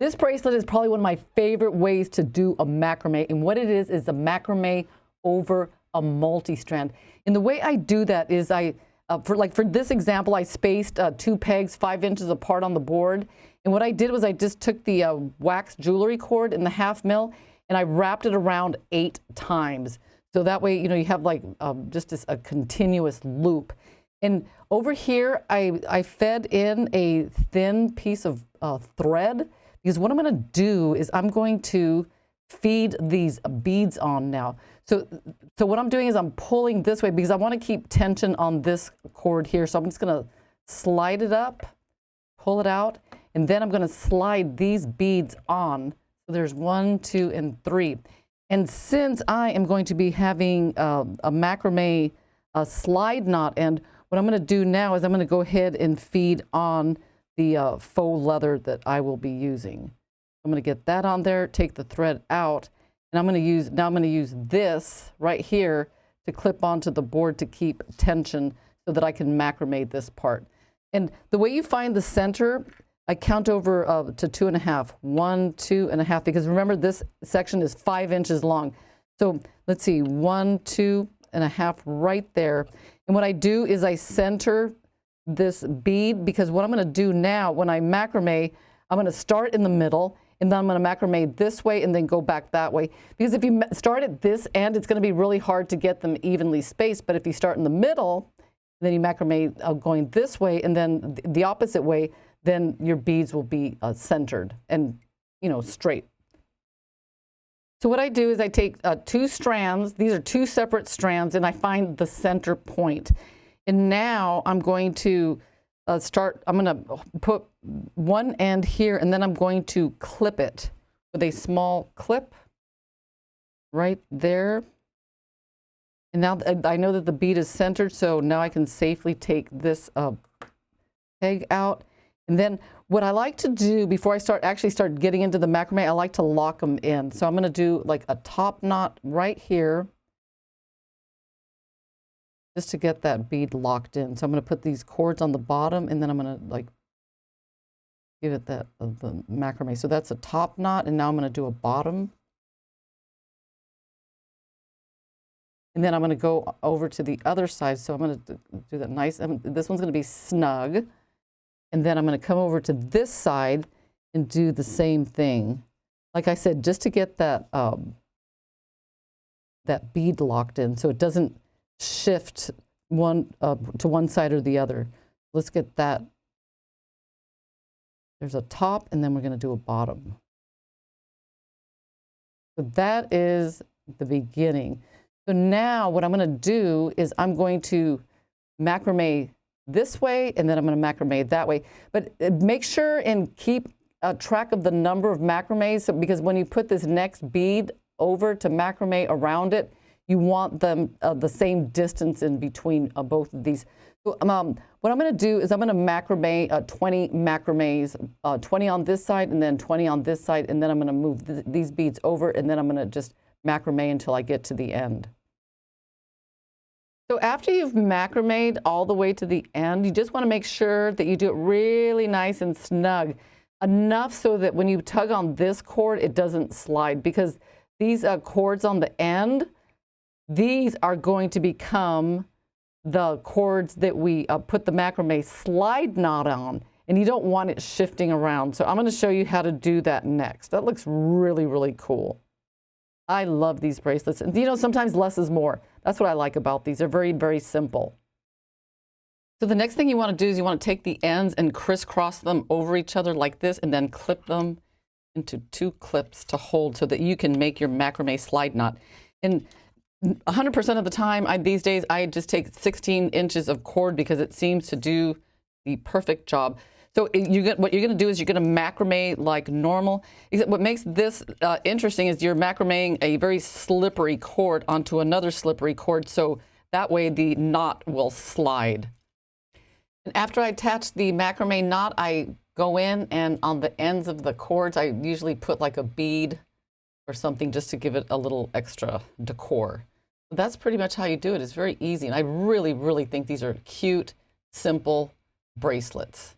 This bracelet is probably one of my favorite ways to do a macrame, and what it is a macrame over a multi-strand. And the way I do that is for this example, I spaced 2 pegs 5 inches apart on the board. And what I did was I just took the wax jewelry cord in the 1/2 mil and I wrapped it around 8 times. So that way, you have like just a continuous loop. And over here, I fed in a thin piece of thread, because what I'm going to do is I'm going to feed these beads on now. So what I'm doing is I'm pulling this way because I want to keep tension on this cord here. So I'm just going to slide it up, pull it out, and then I'm going to slide these beads on. So there's 1, 2, and 3. And since I am going to be having a macrame slide knot end, what I'm going to do now is I'm going to go ahead and feed on the faux leather that I will be using. I'm going to get that on there, take the thread out, and I'm going to use this right here to clip onto the board to keep tension so that I can macrame this part. And the way you find the center, I count over to 2.5. 1, 2.5, because remember this section is 5 inches long. So let's see, 1, 2.5 right there. And what I do is I center this bead, because what I'm going to do now when I macrame, I'm going to start in the middle and then I'm going to macrame this way and then go back that way. Because if you start at this end, it's going to be really hard to get them evenly spaced. But if you start in the middle, then you macrame going this way and then the opposite way, then your beads will be centered and, straight. So what I do is I take 2 strands. These are 2 separate strands, and I find the center point. And now I'm going to I'm going to put one end here, and then I'm going to clip it with a small clip right there. And now I know that the bead is centered, so now I can safely take this peg out. And then what I like to do before I actually start getting into the macrame, I like to lock them in. So I'm going to do like a top knot right here, just to get that bead locked in. So I'm going to put these cords on the bottom, and then I'm going to give it the macrame. So that's a top knot, and now I'm going to do a bottom. And then I'm going to go over to the other side. So I'm going to do that nice. This one's going to be snug. And then I'm going to come over to this side and do the same thing. Like I said, just to get that, that bead locked in so it doesn't shift to one side or the other. Let's get that. There's a top, and then we're going to do a bottom. So that is the beginning. So now what I'm going to do is I'm going to macrame this way, and then I'm going to macrame that way. But make sure and keep track of the number of macrames, because when you put this next bead over to macrame around it, you want them the same distance in between both of these. So, what I'm going to do is I'm going to macrame 20 macrames, 20 on this side and then 20 on this side, and then I'm going to move these beads over, and then I'm going to just macrame until I get to the end. So after you've macramed all the way to the end, you just want to make sure that you do it really nice and snug, enough so that when you tug on this cord, it doesn't slide, because these cords on the end, these are going to become the cords that we put the macrame slide knot on, and you don't want it shifting around. So I'm going to show you how to do that next. That looks really, really cool. I love these bracelets. And sometimes less is more. That's what I like about these. They're very, very simple. So the next thing you want to do is you want to take the ends and crisscross them over each other like this, and then clip them into 2 clips to hold so that you can make your macrame slide knot. And 100% of the time, these days, I just take 16 inches of cord because it seems to do the perfect job. So what you're going to do is you're going to macrame like normal. Except what makes this interesting is you're macrameing a very slippery cord onto another slippery cord, so that way the knot will slide. And after I attach the macrame knot, I go in, and on the ends of the cords, I usually put like a bead or something just to give it a little extra decor. That's pretty much how you do it. It's very easy, and I really, really think these are cute, simple bracelets.